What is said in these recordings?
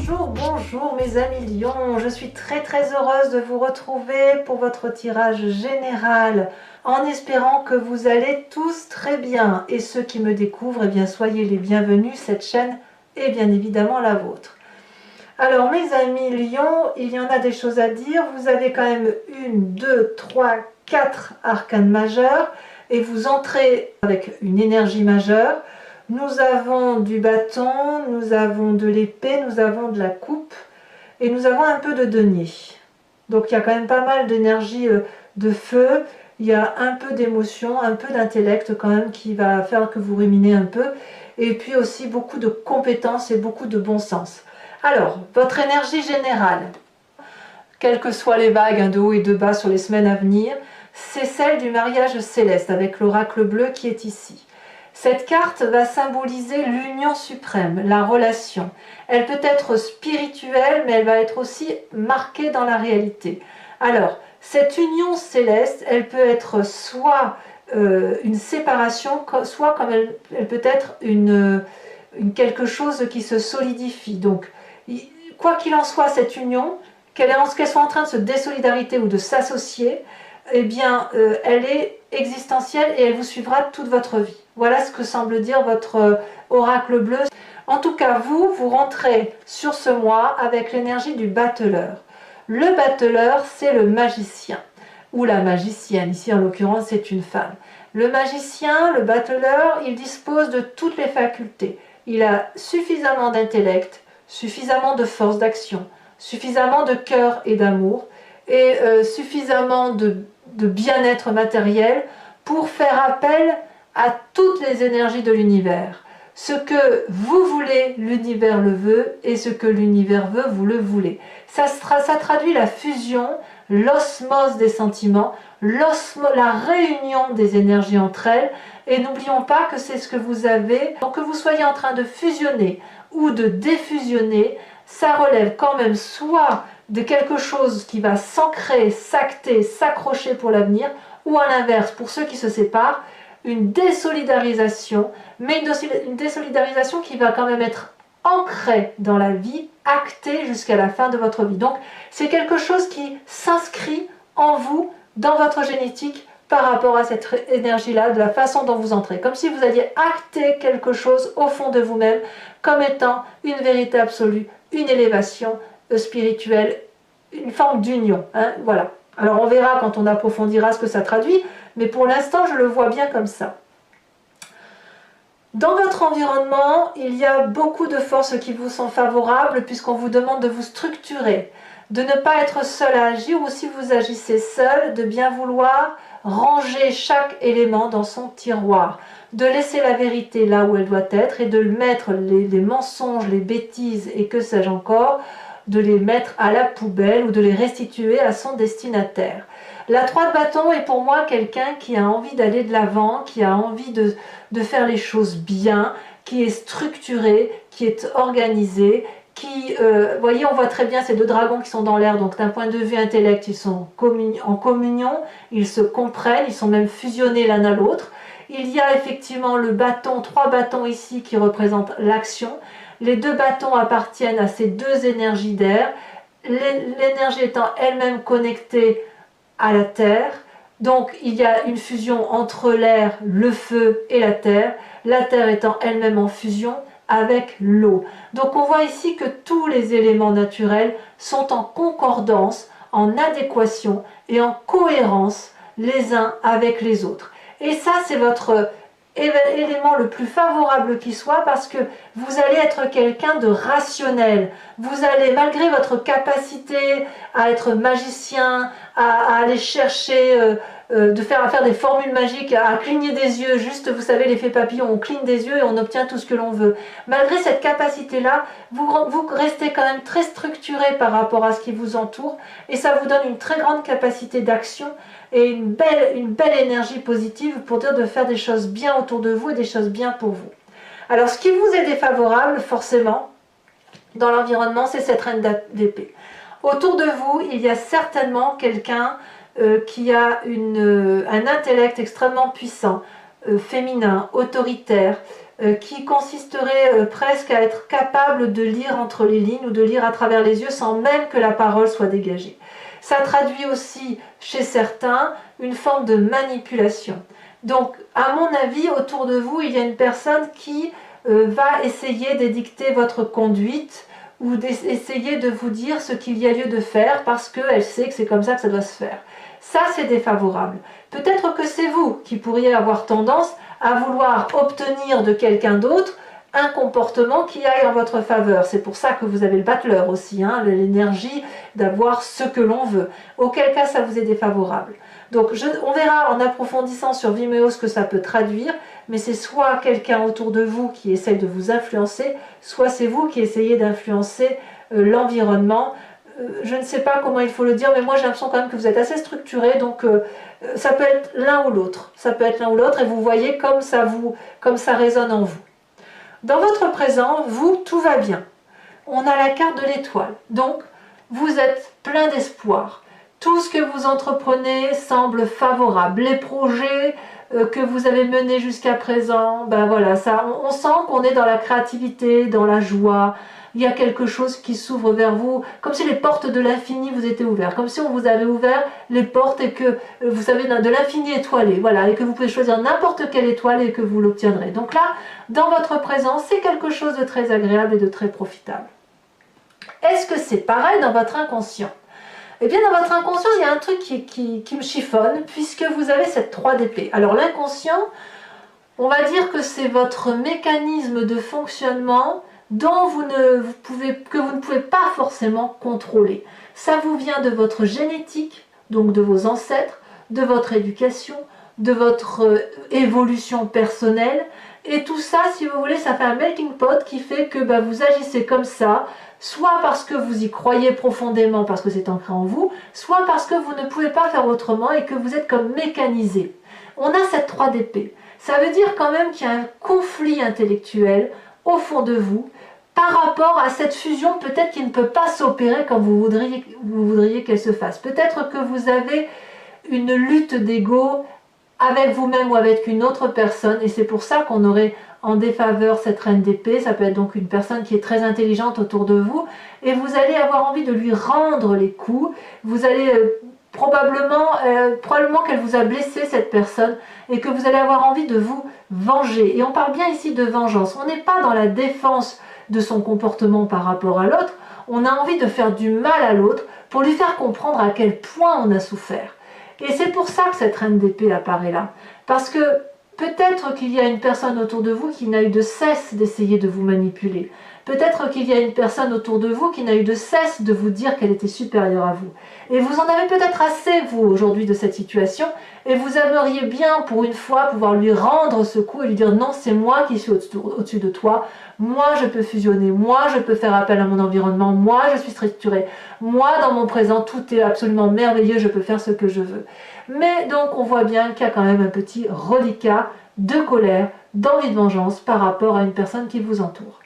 Bonjour mes amis lions, je suis très heureuse de vous retrouver pour votre tirage général en espérant que vous allez tous très bien et ceux qui me découvrent, eh bien soyez les bienvenus, cette chaîne est bien évidemment la vôtre. Alors mes amis lions, il y en a des choses à dire, vous avez quand même 1, 2, 3, 4 arcanes majeurs et vous entrez avec une énergie majeure. Nous avons du bâton, nous avons de l'épée, nous avons de la coupe et nous avons un peu de denier. Donc il y a quand même pas mal d'énergie de feu, il y a un peu d'émotion, un peu d'intellect quand même qui va faire que vous ruminez un peu et puis aussi beaucoup de compétences et beaucoup de bon sens. Alors, votre énergie générale, quelles que soient les vagues de haut et de bas sur les semaines à venir, c'est celle du mariage céleste avec l'oracle bleu qui est ici. Cette carte va symboliser l'union suprême, la relation. Elle peut être spirituelle, mais elle va être aussi marquée dans la réalité. Alors, cette union céleste, elle peut être soit une séparation, soit comme elle peut être quelque chose qui se solidifie. Donc, quoi qu'il en soit, cette union, qu'elle soit en train de se désolidarité ou de s'associer, eh bien, elle est existentielle et elle vous suivra toute votre vie. Voilà ce que semble dire votre oracle bleu. En tout cas, vous rentrez sur ce mois avec l'énergie du battleur. Le battleur, c'est le magicien, ou la magicienne. Ici, en l'occurrence, c'est une femme. Le magicien, le battleur, il dispose de toutes les facultés. Il a suffisamment d'intellect, suffisamment de force d'action, suffisamment de cœur et d'amour, et suffisamment de bien-être matériel pour faire appel à toutes les énergies de l'univers. Ce que vous voulez, l'univers le veut, et ce que l'univers veut, vous le voulez. Ça traduit la fusion, l'osmose des sentiments, la réunion des énergies entre elles, et n'oublions pas que c'est ce que vous avez. Donc que vous soyez en train de fusionner ou de défusionner, ça relève quand même soit de quelque chose qui va s'ancrer, s'acter, s'accrocher pour l'avenir, ou à l'inverse, pour ceux qui se séparent, une désolidarisation, mais une désolidarisation qui va quand même être ancrée dans la vie, actée jusqu'à la fin de votre vie. Donc c'est quelque chose qui s'inscrit en vous, dans votre génétique, par rapport à cette énergie-là, de la façon dont vous entrez. Comme si vous alliez acter quelque chose au fond de vous-même, comme étant une vérité absolue, une élévation spirituelle, une forme d'union. Hein, voilà. Alors on verra quand on approfondira ce que ça traduit, mais pour l'instant je le vois bien comme ça. Dans votre environnement, il y a beaucoup de forces qui vous sont favorables puisqu'on vous demande de vous structurer, de ne pas être seul à agir ou si vous agissez seul, de bien vouloir ranger chaque élément dans son tiroir, de laisser la vérité là où elle doit être et de mettre les mensonges, les bêtises et que sais-je encore, de les mettre à la poubelle ou de les restituer à son destinataire. La 3 de bâton est pour moi quelqu'un qui a envie d'aller de l'avant, qui a envie de faire les choses bien, qui est structuré, qui est organisé, qui, vous voyez, on voit très bien ces 2 dragons qui sont dans l'air, donc d'un point de vue intellect, ils sont en communion, ils se comprennent, ils sont même fusionnés l'un à l'autre. Il y a effectivement le bâton, 3 bâtons ici qui représentent l'action. Les 2 bâtons appartiennent à ces 2 énergies d'air, l'énergie étant elle-même connectée à la terre. Donc il y a une fusion entre l'air, le feu et la terre étant elle-même en fusion avec l'eau. Donc on voit ici que tous les éléments naturels sont en concordance, en adéquation et en cohérence les uns avec les autres. Et ça, c'est votre élément le plus favorable qui soit parce que vous allez être quelqu'un de rationnel. Vous allez, malgré votre capacité à être magicien, à aller chercher, à faire des formules magiques, à cligner des yeux, juste, vous savez, l'effet papillon, on cligne des yeux et on obtient tout ce que l'on veut. Malgré cette capacité-là, vous restez quand même très structuré par rapport à ce qui vous entoure et ça vous donne une très grande capacité d'action et une belle énergie positive pour dire de faire des choses bien autour de vous et des choses bien pour vous. Alors ce qui vous est défavorable forcément dans l'environnement, c'est cette reine d'épée. Autour de vous, il y a certainement quelqu'un qui a un intellect extrêmement puissant, féminin, autoritaire, qui consisterait presque à être capable de lire entre les lignes ou de lire à travers les yeux sans même que la parole soit dégagée. Ça traduit aussi chez certains une forme de manipulation. Donc, à mon avis, autour de vous, il y a une personne qui va essayer d'édicter votre conduite ou d'essayer de vous dire ce qu'il y a lieu de faire parce qu'elle sait que c'est comme ça que ça doit se faire. Ça, c'est défavorable. Peut-être que c'est vous qui pourriez avoir tendance à vouloir obtenir de quelqu'un d'autre un comportement qui aille en votre faveur. C'est pour ça que vous avez le battleur aussi, hein, l'énergie d'avoir ce que l'on veut. Auquel cas, ça vous est défavorable. Donc, on verra en approfondissant sur Vimeo ce que ça peut traduire, mais c'est soit quelqu'un autour de vous qui essaye de vous influencer, soit c'est vous qui essayez d'influencer l'environnement. Je ne sais pas comment il faut le dire, mais moi j'ai l'impression quand même que vous êtes assez structuré, donc ça peut être l'un ou l'autre. Ça peut être l'un ou l'autre, et vous voyez comme ça résonne en vous. Dans votre présent, vous, tout va bien. On a la carte de l'étoile, donc vous êtes plein d'espoir. Tout ce que vous entreprenez semble favorable. Les projets que vous avez menés jusqu'à présent, ben voilà, on sent qu'on est dans la créativité, dans la joie. Il y a quelque chose qui s'ouvre vers vous, comme si les portes de l'infini vous étaient ouvertes, comme si on vous avait ouvert les portes et que vous savez de l'infini étoilé, voilà, et que vous pouvez choisir n'importe quelle étoile et que vous l'obtiendrez. Donc là, dans votre présent, c'est quelque chose de très agréable et de très profitable. Est-ce que c'est pareil dans votre inconscient? Eh bien, dans votre inconscient, il y a un truc qui me chiffonne, puisque vous avez cette 3 d'épée. Alors, l'inconscient, on va dire que c'est votre mécanisme de fonctionnement dont vous ne pouvez pas forcément contrôler. Ça vous vient de votre génétique, donc de vos ancêtres, de votre éducation, de votre évolution personnelle. Et tout ça, si vous voulez, ça fait un melting pot qui fait que vous agissez comme ça, soit parce que vous y croyez profondément, parce que c'est ancré en vous, soit parce que vous ne pouvez pas faire autrement et que vous êtes comme mécanisé. On a cette 3 d'épée. Ça veut dire quand même qu'il y a un conflit intellectuel au fond de vous par rapport à cette fusion peut-être qui ne peut pas s'opérer comme vous voudriez qu'elle se fasse. Peut-être que vous avez une lutte d'ego avec vous-même ou avec une autre personne et c'est pour ça qu'on aurait en défaveur cette reine d'épée. Ça peut être donc une personne qui est très intelligente autour de vous et vous allez avoir envie de lui rendre les coups. Vous allez probablement qu'elle vous a blessé cette personne et que vous allez avoir envie de vous venger. Et on parle bien ici de vengeance. On n'est pas dans la défense de son comportement par rapport à l'autre. On a envie de faire du mal à l'autre pour lui faire comprendre à quel point on a souffert. Et c'est pour ça que cette reine d'épée apparaît là. Parce que peut-être qu'il y a une personne autour de vous qui n'a eu de cesse d'essayer de vous manipuler. Peut-être qu'il y a une personne autour de vous qui n'a eu de cesse de vous dire qu'elle était supérieure à vous. Et vous en avez peut-être assez, vous, aujourd'hui, de cette situation, et vous aimeriez bien, pour une fois, pouvoir lui rendre ce coup et lui dire « Non, c'est moi qui suis au-dessus de toi. Moi, je peux fusionner. Moi, je peux faire appel à mon environnement. Moi, je suis structurée. Moi, dans mon présent, tout est absolument merveilleux. Je peux faire ce que je veux. » Mais donc, on voit bien qu'il y a quand même un petit reliquat de colère, d'envie de vengeance par rapport à une personne qui vous entoure.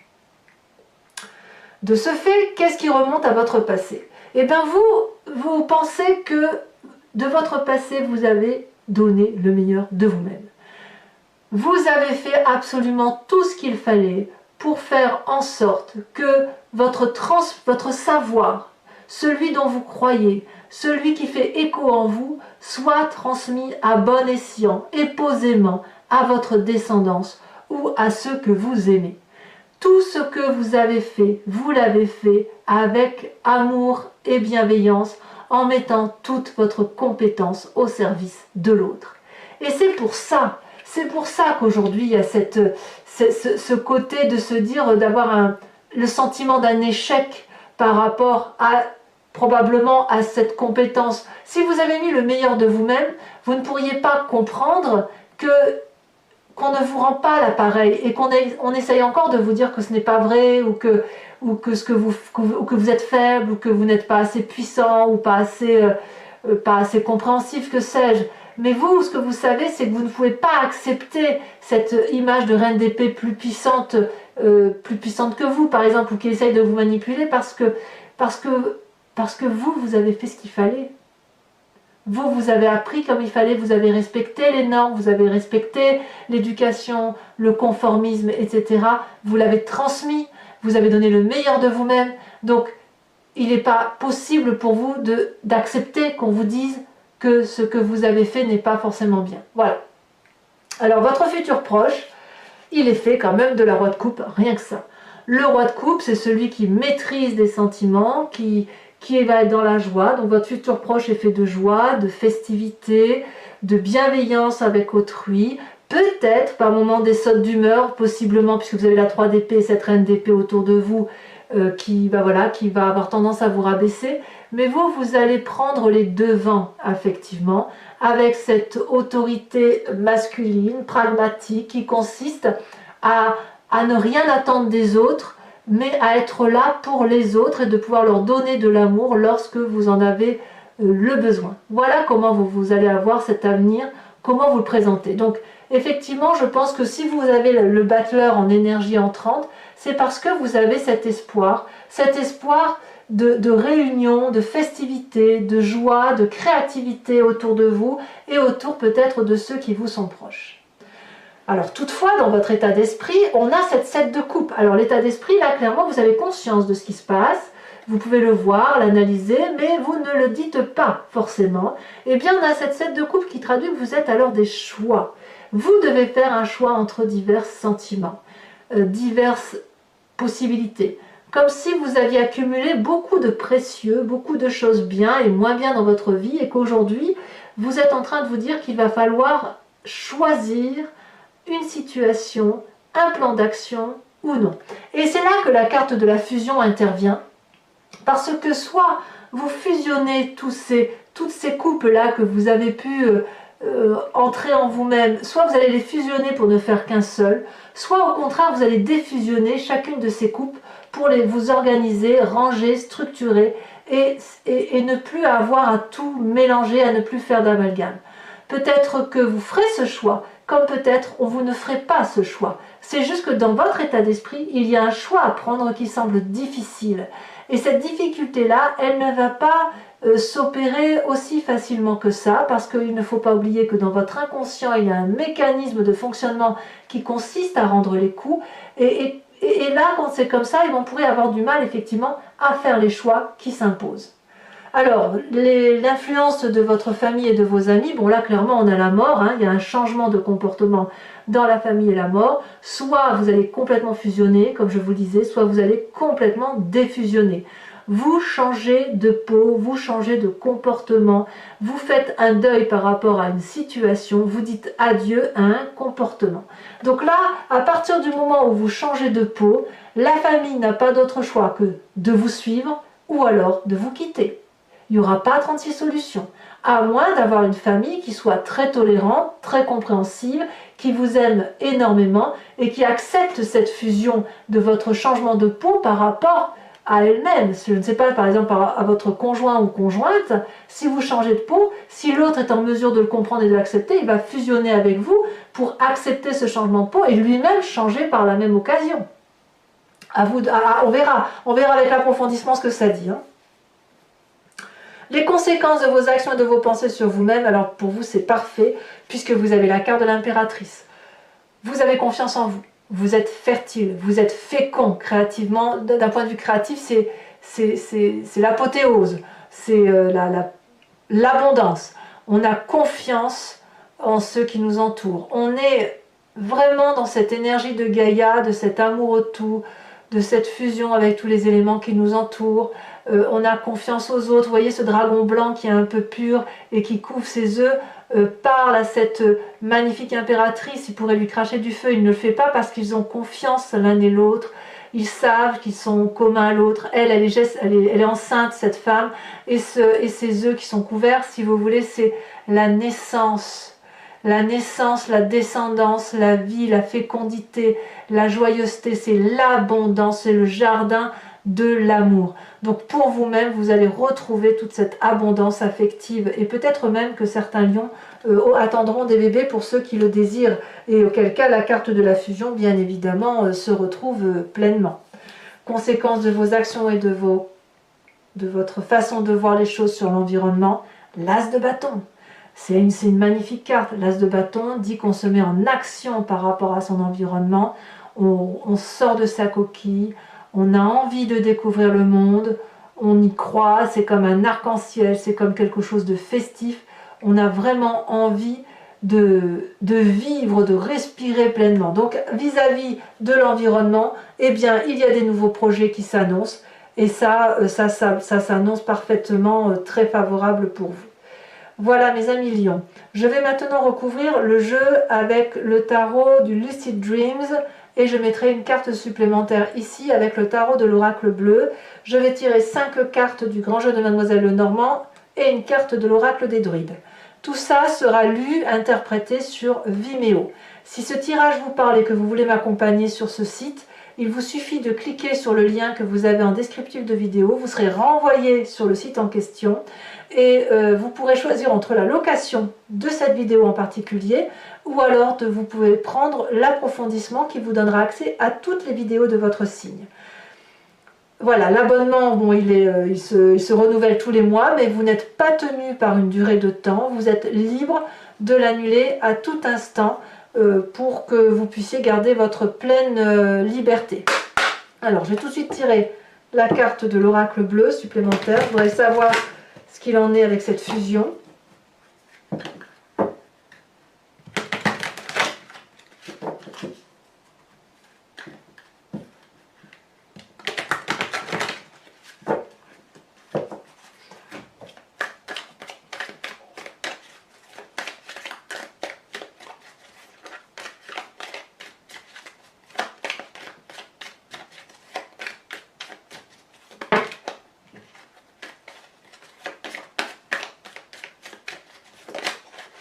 De ce fait, qu'est-ce qui remonte à votre passé? Eh bien, vous pensez que de votre passé, vous avez donné le meilleur de vous-même. Vous avez fait absolument tout ce qu'il fallait pour faire en sorte que votre savoir, celui dont vous croyez, celui qui fait écho en vous, soit transmis à bon escient et posément à votre descendance ou à ceux que vous aimez. Tout ce que vous avez fait, vous l'avez fait avec amour et bienveillance en mettant toute votre compétence au service de l'autre. Et c'est pour ça qu'aujourd'hui il y a ce côté de se dire, d'avoir le sentiment d'un échec par rapport à probablement à cette compétence. Si vous avez mis le meilleur de vous-même, vous ne pourriez pas comprendre qu'on ne vous rend pas l'appareil et qu'on essaye encore de vous dire que ce n'est pas vrai ou que vous êtes faible ou que vous n'êtes pas assez puissant ou pas assez compréhensif, que sais-je. Mais vous, ce que vous savez, c'est que vous ne pouvez pas accepter cette image de reine d'épée plus puissante que vous, par exemple, ou qui essaye de vous manipuler parce que vous avez fait ce qu'il fallait. vous avez appris comme il fallait, vous avez respecté les normes, vous avez respecté l'éducation, le conformisme, etc. Vous l'avez transmis, vous avez donné le meilleur de vous-même. Donc, il n'est pas possible pour vous d'accepter qu'on vous dise que ce que vous avez fait n'est pas forcément bien. Voilà. Alors, votre futur proche, il est fait quand même de la roi de coupe, rien que ça. Le roi de coupe, c'est celui qui maîtrise des sentiments, qui va être dans la joie. Donc votre futur proche est fait de joie, de festivité, de bienveillance avec autrui. Peut-être par moment des sautes d'humeur, possiblement, puisque vous avez la 3 d'épée, cette reine d'épée autour de vous, qui va avoir tendance à vous rabaisser. Mais vous allez prendre les devants, affectivement, avec cette autorité masculine, pragmatique, qui consiste à ne rien attendre des autres, mais à être là pour les autres et de pouvoir leur donner de l'amour lorsque vous en avez le besoin. Voilà comment vous allez avoir cet avenir, comment vous le présentez. Donc effectivement, je pense que si vous avez le battleur en énergie entrante, c'est parce que vous avez cet espoir de réunion, de festivité, de joie, de créativité autour de vous et autour peut-être de ceux qui vous sont proches. Alors toutefois, dans votre état d'esprit, on a cette 7 de coupe. Alors l'état d'esprit, là clairement, vous avez conscience de ce qui se passe, vous pouvez le voir, l'analyser, mais vous ne le dites pas forcément. Eh bien, on a cette 7 de coupe qui traduit que vous êtes alors des choix. Vous devez faire un choix entre divers sentiments, diverses possibilités. Comme si vous aviez accumulé beaucoup de précieux, beaucoup de choses bien et moins bien dans votre vie, et qu'aujourd'hui, vous êtes en train de vous dire qu'il va falloir choisir une situation, un plan d'action ou non. Et c'est là que la carte de la fusion intervient, parce que soit vous fusionnez toutes ces coupes-là que vous avez pu entrer en vous-même, soit vous allez les fusionner pour ne faire qu'un seul, soit au contraire vous allez défusionner chacune de ces coupes pour vous organiser, ranger, structurer et ne plus avoir à tout mélanger, à ne plus faire d'amalgame. Peut-être que vous ferez ce choix, comme peut-être vous ne ferez pas ce choix. C'est juste que dans votre état d'esprit, il y a un choix à prendre qui semble difficile. Et cette difficulté-là, elle ne va pas s'opérer aussi facilement que ça, parce qu'il ne faut pas oublier que dans votre inconscient, il y a un mécanisme de fonctionnement qui consiste à rendre les coups. Et là, quand c'est comme ça, on pourrait avoir du mal, effectivement, à faire les choix qui s'imposent. Alors, l'influence de votre famille et de vos amis, bon là clairement on a la mort, il y a un changement de comportement dans la famille et la mort, soit vous allez complètement fusionner, comme je vous le disais, soit vous allez complètement défusionner. Vous changez de peau, vous changez de comportement, vous faites un deuil par rapport à une situation, vous dites adieu à un comportement. Donc là, à partir du moment où vous changez de peau, la famille n'a pas d'autre choix que de vous suivre ou alors de vous quitter. Il n'y aura pas 36 solutions, à moins d'avoir une famille qui soit très tolérante, très compréhensive, qui vous aime énormément et qui accepte cette fusion de votre changement de peau par rapport à elle-même. Je ne sais pas, par exemple, à votre conjoint ou conjointe, si vous changez de peau, si l'autre est en mesure de le comprendre et de l'accepter, il va fusionner avec vous pour accepter ce changement de peau et lui-même changer par la même occasion. On verra avec l'approfondissement ce que ça dit. Les conséquences de vos actions et de vos pensées sur vous-même, alors pour vous c'est parfait, puisque vous avez la carte de l'impératrice. Vous avez confiance en vous, vous êtes fertile, vous êtes fécond créativement. D'un point de vue créatif, c'est l'apothéose, c'est l'abondance. On a confiance en ceux qui nous entourent. On est vraiment dans cette énergie de Gaïa, de cet amour autour, de cette fusion avec tous les éléments qui nous entourent. On a confiance aux autres. Vous voyez ce dragon blanc qui est un peu pur et qui couvre ses œufs, parle à cette magnifique impératrice. Il pourrait lui cracher du feu, il ne le fait pas parce qu'ils ont confiance l'un et l'autre. Ils savent qu'ils sont communs à l'autre. Elle est enceinte, cette femme, et ses œufs qui sont couverts, si vous voulez, c'est la naissance. La naissance, la descendance, la vie, la fécondité, la joyeuseté, c'est l'abondance, c'est le jardin de l'amour. Donc pour vous-même, vous allez retrouver toute cette abondance affective et peut-être même que certains lions attendront des bébés pour ceux qui le désirent et auquel cas la carte de la fusion, bien évidemment, se retrouve pleinement. Conséquence de vos actions et de votre façon de voir les choses sur l'environnement, l'as de bâton. C'est une magnifique carte. L'as de bâton dit qu'on se met en action par rapport à son environnement. On sort de sa coquille, on a envie de découvrir le monde, on y croit, c'est comme un arc-en-ciel, c'est comme quelque chose de festif. On a vraiment envie de vivre, de respirer pleinement. Donc vis-à-vis de l'environnement, eh bien, il y a des nouveaux projets qui s'annoncent et ça s'annonce parfaitement très favorable pour vous. Voilà mes amis lions. Je vais maintenant recouvrir le jeu avec le tarot du Lucid Dreams et je mettrai une carte supplémentaire ici avec le tarot de l'oracle bleu. Je vais tirer 5 cartes du grand jeu de Mademoiselle Lenormand et une carte de l'oracle des druides. Tout ça sera lu, interprété sur Vimeo. Si ce tirage vous parle et que vous voulez m'accompagner sur ce site, il vous suffit de cliquer sur le lien que vous avez en descriptif de vidéo. Vous serez renvoyé sur le site en question et vous pourrez choisir entre la location de cette vidéo en particulier ou alors vous pouvez prendre l'approfondissement qui vous donnera accès à toutes les vidéos de votre signe. Voilà, l'abonnement, bon, il se renouvelle tous les mois, mais vous n'êtes pas tenu par une durée de temps. Vous êtes libre de l'annuler à tout instant pour que vous puissiez garder votre pleine liberté. Alors, je vais tout de suite tirer la carte de l'oracle bleu supplémentaire. Je voudrais savoir ce qu'il en est avec cette fusion.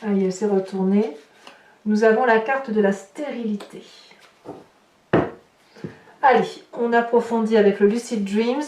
Allez, elle s'est retournée. Nous avons la carte de la stérilité. Allez, on approfondit avec le Lucid Dreams.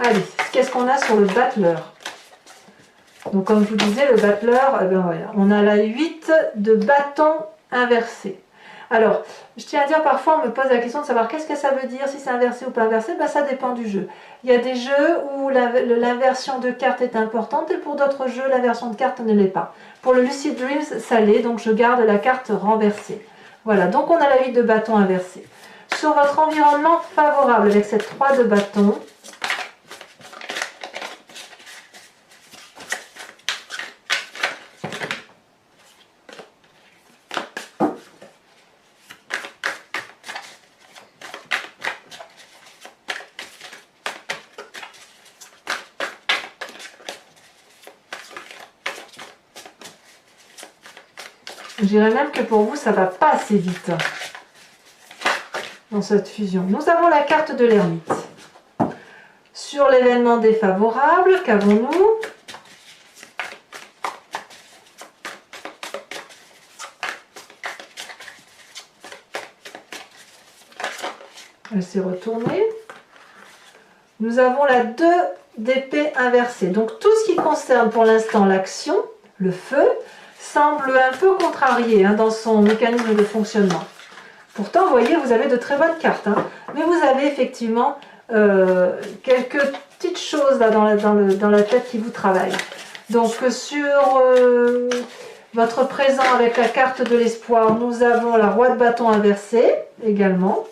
Allez, qu'est-ce qu'on a sur le battleur? Donc comme je vous disais, le battleur, eh ben voilà, on a la 8 de bâton inversé. Alors, je tiens à dire, parfois on me pose la question de savoir qu'est-ce que ça veut dire, si c'est inversé ou pas inversé, ben, ça dépend du jeu. Il y a des jeux où l'inversion de carte est importante et pour d'autres jeux, l'inversion de carte ne l'est pas. Pour le Lucid Dreams, ça l'est, donc je garde la carte renversée. Voilà, donc on a la 8 de bâton inversé. Sur votre environnement favorable avec cette 3 de bâton, je dirais même que pour vous, ça ne va pas assez vite dans cette fusion. Nous avons la carte de l'ermite. Sur l'événement défavorable, qu'avons-nous? Elle s'est retournée. Nous avons la 2 d'épée inversée. Donc tout ce qui concerne pour l'instant l'action, le feu, semble un peu contrarié dans son mécanisme de fonctionnement. Pourtant, vous voyez, vous avez de très bonnes cartes. Mais vous avez effectivement quelques petites choses là dans la tête qui vous travaillent. Donc sur votre présent avec la carte de l'espoir, nous avons la roi de bâton inversé également.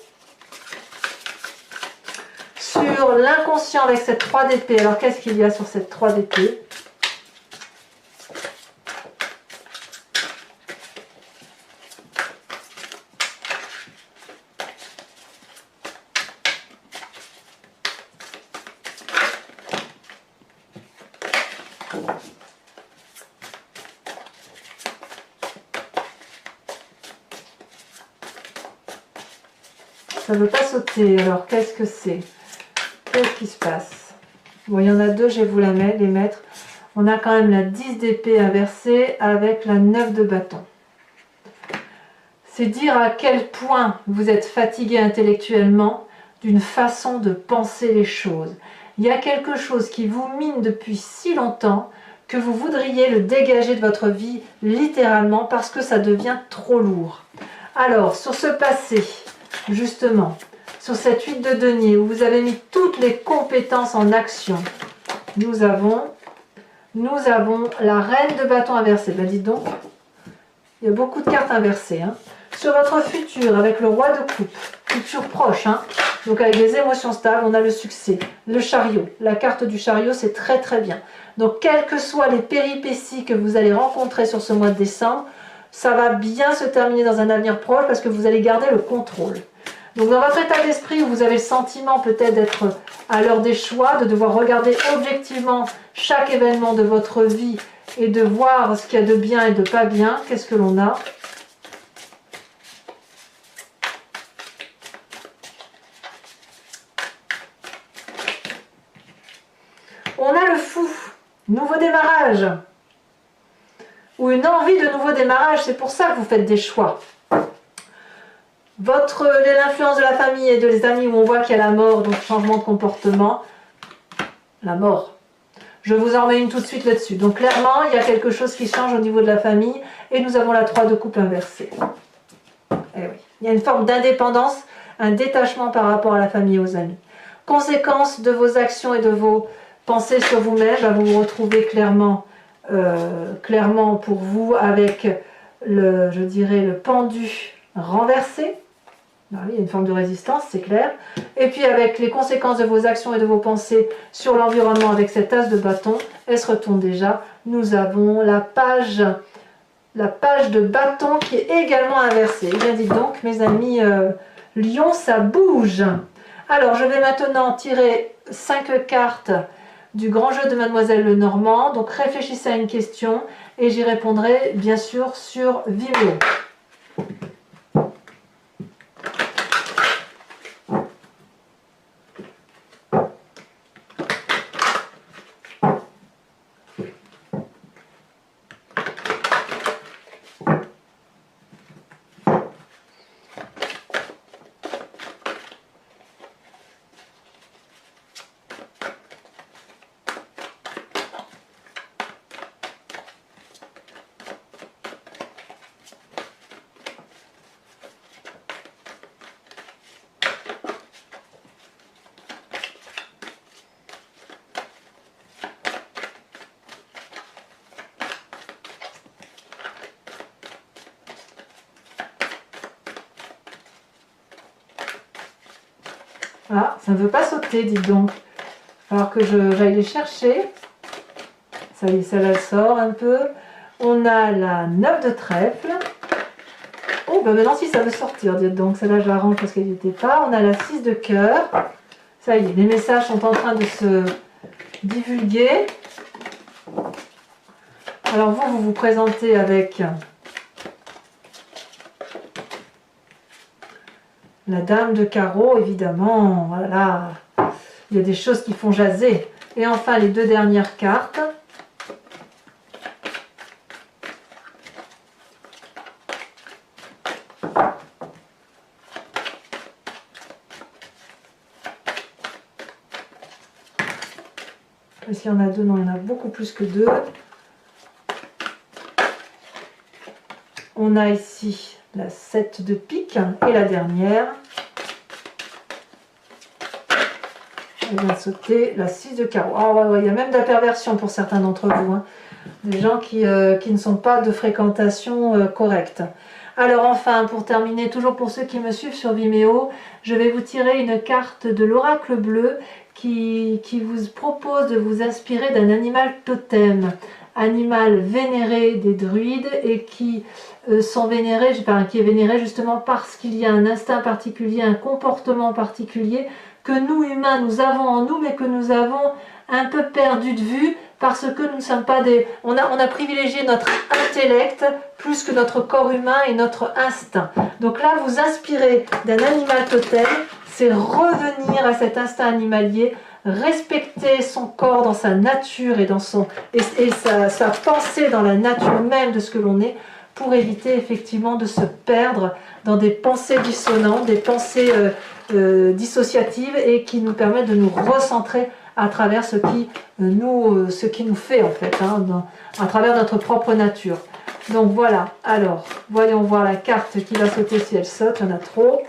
Sur l'inconscient avec cette 3 d'épée, alors qu'est-ce qu'il y a sur cette 3 d'épée? Ça ne veut pas sauter, alors qu'est-ce que c'est? Qu'est-ce qui se passe? Bon, il y en a deux, je vais vous les mettre. On a quand même la 10 d'épée inversée avec la 9 de bâton. C'est dire à quel point vous êtes fatigué intellectuellement d'une façon de penser les choses. Il y a quelque chose qui vous mine depuis si longtemps que vous voudriez le dégager de votre vie littéralement parce que ça devient trop lourd. Alors, sur ce passé, justement, sur cette 8 de denier où vous avez mis toutes les compétences en action, nous avons la reine de bâton inversée. Ben dites donc, il y a beaucoup de cartes inversées. Hein. Sur votre futur, avec le roi de coupe, futur proche, hein, donc avec les émotions stables, on a le succès, le chariot. La carte du chariot, c'est très très bien. Donc, quelles que soient les péripéties que vous allez rencontrer sur ce mois de décembre, ça va bien se terminer dans un avenir proche parce que vous allez garder le contrôle. Donc, dans votre état d'esprit où vous avez le sentiment peut-être d'être à l'heure des choix, de devoir regarder objectivement chaque événement de votre vie et de voir ce qu'il y a de bien et de pas bien, qu'est-ce que l'on a ? On a le fou, nouveau démarrage, ou une envie de nouveau démarrage, c'est pour ça que vous faites des choix. L'influence de la famille et des amis où on voit qu'il y a la mort, donc changement de comportement, la mort. Je vous en mets une tout de suite là-dessus. Donc clairement, il y a quelque chose qui change au niveau de la famille et nous avons la 3 de coupe inversée. Eh oui. Il y a une forme d'indépendance, un détachement par rapport à la famille et aux amis. Conséquence de vos actions et de vos pensées sur vous-même, vous vous retrouvez clairement pour vous avec je dirais, le pendu renversé. Alors, il y a une forme de résistance, c'est clair. Et puis avec les conséquences de vos actions et de vos pensées sur l'environnement avec cet as de bâton, elle se retourne déjà. Nous avons la page de bâton qui est également inversée. Eh bien, dites donc, mes amis Lion, ça bouge. Alors, je vais maintenant tirer 5 cartes du grand jeu de Mademoiselle Lenormand. Donc, réfléchissez à une question et j'y répondrai bien sûr sur Vimeo. Ah, ça ne veut pas sauter, dites donc. Il va falloir que j'aille les chercher. Ça y est, celle-là sort un peu. On a la 9 de trèfle. Oh, ben maintenant si ça veut sortir, dites donc. Celle-là, je la range parce qu'elle n'y était pas. On a la 6 de cœur. Ça y est, les messages sont en train de se divulguer. Alors vous vous présentez avec la dame de carreau, évidemment. Voilà, il y a des choses qui font jaser. Et enfin, les 2 dernières cartes. Est-ce qu'il y en a 2? Non, il y en a beaucoup plus que 2. On a ici la 7 de pique et la dernière. Elle vient de sauter la 6 de carreau. Ah ouais, il y a même de la perversion pour certains d'entre vous. Hein. Des gens qui ne sont pas de fréquentation correcte. Alors enfin, pour terminer, toujours pour ceux qui me suivent sur Vimeo, je vais vous tirer une carte de l'oracle bleu qui vous propose de vous inspirer d'un animal totem. Animal vénéré des druides et qui sont vénérés, qui est vénéré justement parce qu'il y a un instinct particulier, un comportement particulier que nous humains nous avons en nous mais que nous avons un peu perdu de vue parce que nous ne sommes pas des... On a privilégié notre intellect plus que notre corps humain et notre instinct. Donc là, vous inspirez d'un animal totem, c'est revenir à cet instinct animalier respecter son corps dans sa nature et, sa pensée dans la nature même de ce que l'on est, pour éviter effectivement de se perdre dans des pensées dissonantes, des pensées dissociatives, et qui nous permettent de nous recentrer à travers ce qui nous fait en fait, hein, à travers notre propre nature. Donc voilà, alors voyons voir la carte qui va sauter si elle saute, il y en a trop.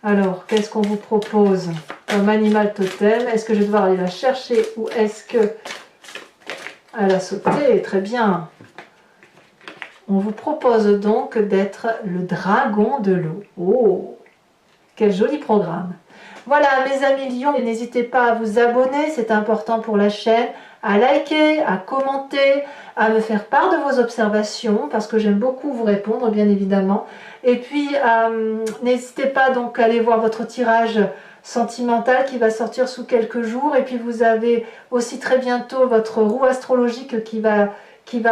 Alors, qu'est-ce qu'on vous propose comme animal totem? Est-ce que je vais devoir aller la chercher ou est-ce que elle a sauté? Très bien. On vous propose donc d'être le dragon de l'eau. Oh, quel joli programme. Voilà mes amis lions, n'hésitez pas à vous abonner, c'est important pour la chaîne, à liker, à commenter, à me faire part de vos observations, parce que j'aime beaucoup vous répondre bien évidemment. Et puis n'hésitez pas donc à aller voir votre tirage sentimental qui va sortir sous quelques jours. Et puis vous avez aussi très bientôt votre roue astrologique qui va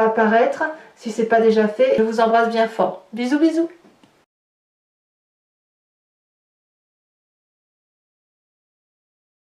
apparaître, si ce n'est pas déjà fait. Je vous embrasse bien fort. Bisous bisous.